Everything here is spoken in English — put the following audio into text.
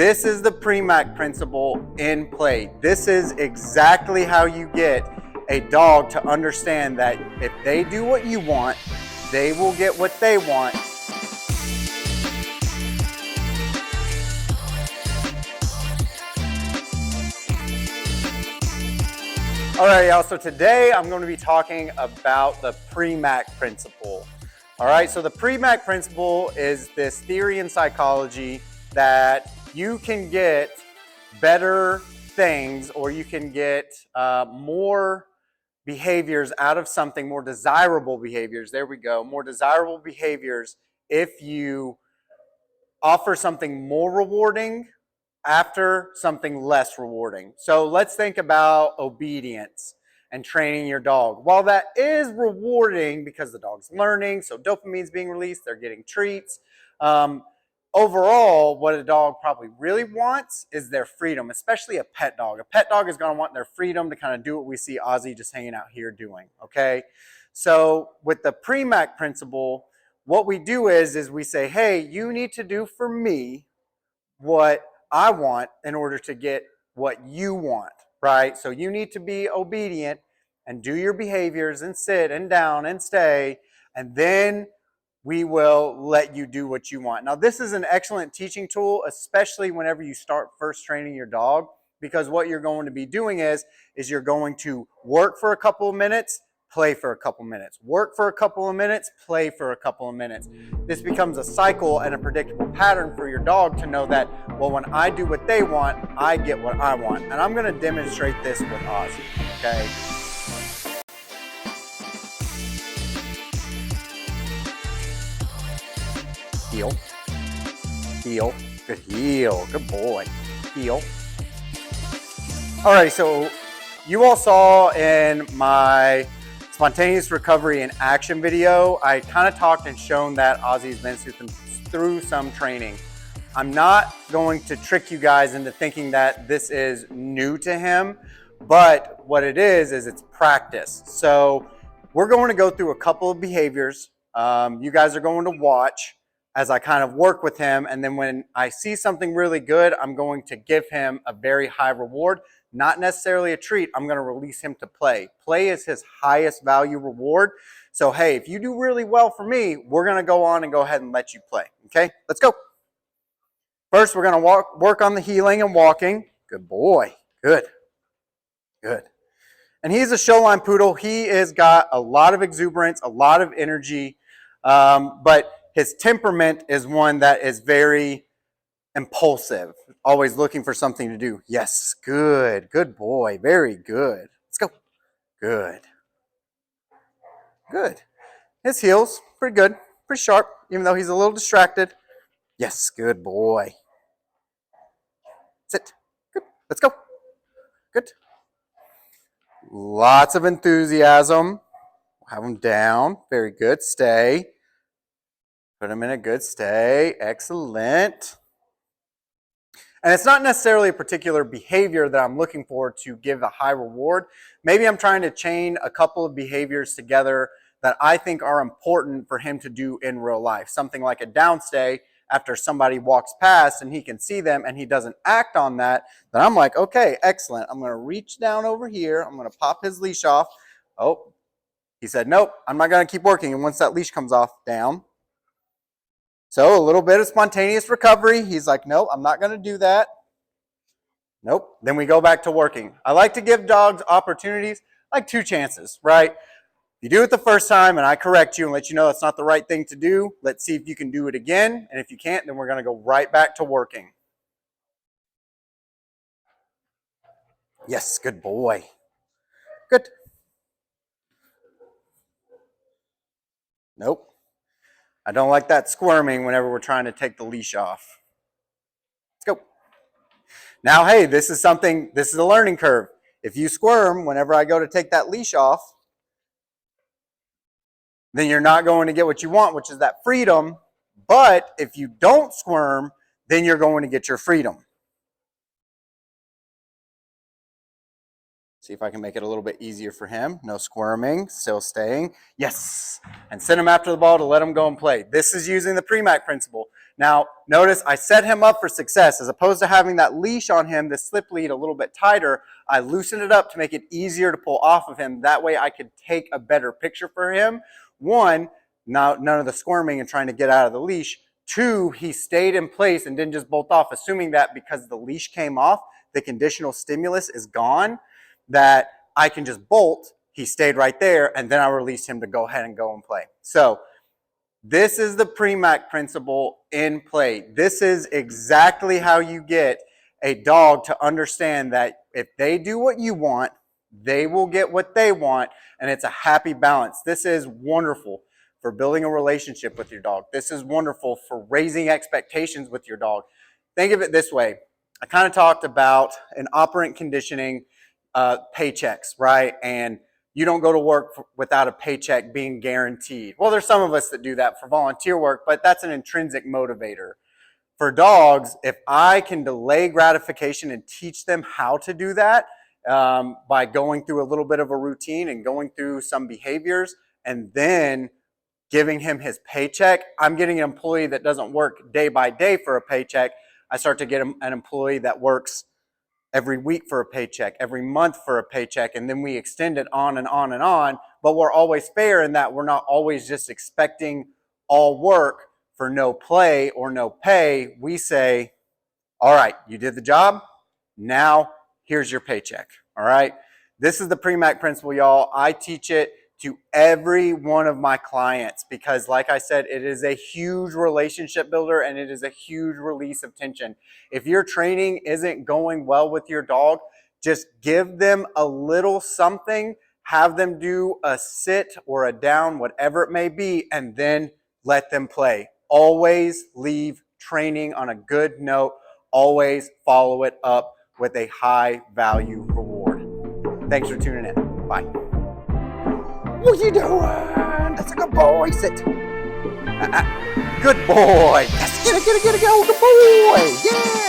This is the Premack Principle in play. This is exactly how you get a dog to understand that if they do what you want, they will get what they want. All right, y'all, so today I'm going to be talking about the Premack Principle. All right, so the Premack Principle is this theory in psychology that you can get better things, or you can get more behaviors out of something, more desirable behaviors, there we go, more desirable behaviors if you offer something more rewarding after something less rewarding. So let's think about obedience and training your dog. While that is rewarding because the dog's learning, so dopamine's being released, they're getting treats. Overall, what a dog probably really wants is their freedom, especially a pet dog. A pet dog is going to want their freedom to kind of do what we see Ozzy just hanging out here doing, okay? So with the Premack Principle, what we do is we say, hey, you need to do for me what I want in order to get what you want, right? So you need to be obedient and do your behaviors and sit and down and stay, and then we will let you do what you want. Now, this is an excellent teaching tool, especially whenever you start first training your dog, because what you're going to be doing is you're going to work for a couple of minutes, play for a couple of minutes, work for a couple of minutes, play for a couple of minutes. This becomes a cycle and a predictable pattern for your dog to know that, well, when I do what they want, I get what I want. And I'm going to demonstrate this with Ozzy, okay? Heel, heel, good heel, good boy, heel. Alrighty, so you all saw in my spontaneous recovery in action video, I kind of talked and shown that Ozzy's been through some training. I'm not going to trick you guys into thinking that this is new to him, but what it is it's practice. So we're going to go through a couple of behaviors. You guys are going to watch as I kind of work with him, and then when I see something really good, I'm going to give him a very high reward, not necessarily a treat. I'm going to release him to play. Play is his highest value reward. So hey, if you do really well for me, we're going to go on and go ahead and let you play. Okay, let's go. First, we're going to work on the heeling and walking. Good boy. Good. Good. And he's a showline poodle. He has got a lot of exuberance, a lot of energy, but his temperament is one that is very impulsive, always looking for something to do. Yes, good, good boy, very good. Let's go. Good. Good. His heels, pretty good, pretty sharp, even though he's a little distracted. Yes, good boy. Sit. Good. Let's go. Good. Lots of enthusiasm. Have him down. Very good. Stay. Put him in a good stay. Excellent. And it's not necessarily a particular behavior that I'm looking for to give a high reward. Maybe I'm trying to chain a couple of behaviors together that I think are important for him to do in real life. Something like a downstay after somebody walks past and he can see them and he doesn't act on that, then I'm like, okay, excellent. I'm going to reach down over here. I'm going to pop his leash off. Oh, he said, nope, I'm not going to keep working. And once that leash comes off, down. So a little bit of spontaneous recovery. He's like, nope, I'm not going to do that. Nope. Then we go back to working. I like to give dogs opportunities, like 2 chances, right? If you do it the first time and I correct you and let you know that's not the right thing to do, let's see if you can do it again. And if you can't, then we're going to go right back to working. Yes, good boy. Good. Nope. I don't like that squirming whenever we're trying to take the leash off. Let's go. Now, hey, this is a learning curve. If you squirm whenever I go to take that leash off, then you're not going to get what you want, which is that freedom. But if you don't squirm, then you're going to get your freedom. See if I can make it a little bit easier for him. No squirming, still staying. Yes. And send him after the ball to let him go and play. This is using the Premack Principle. Now, notice I set him up for success. As opposed to having that leash on him, the slip lead a little bit tighter, I loosened it up to make it easier to pull off of him. That way I could take a better picture for him. One, now none of the squirming and trying to get out of the leash. Two, he stayed in place and didn't just bolt off, assuming that because the leash came off, the conditional stimulus is gone, that I can just bolt. He stayed right there, and then I released him to go ahead and go and play. So this is the Premack principle in play. This is exactly how you get a dog to understand that if they do what you want, they will get what they want, and it's a happy balance. This is wonderful for building a relationship with your dog. This is wonderful for raising expectations with your dog. Think of it this way. I kind of talked about an operant conditioning paychecks, right? And you don't go to work without a paycheck being guaranteed. Well, there's some of us that do that for volunteer work, but that's an intrinsic motivator. For dogs, if I can delay gratification and teach them how to do that by going through a little bit of a routine and going through some behaviors and then giving him his paycheck, I'm getting an employee that doesn't work day by day for a paycheck. I start to get an employee that works every week for a paycheck, every month for a paycheck, and then we extend it on and on and on. But we're always fair in that we're not always just expecting all work for no play or no pay. We say, all right, you did the job. Now here's your paycheck. All right. This is the Premack principle, y'all. I teach it to every one of my clients because, like I said, it is a huge relationship builder and it is a huge release of tension. If your training isn't going well with your dog, just give them a little something, have them do a sit or a down, whatever it may be, and then let them play. Always leave training on a good note. Always follow it up with a high value reward. Thanks for tuning in. Bye. What you doing? That's a good boy. Sit. Good boy. Yes, get it, go. Good boy. Yeah.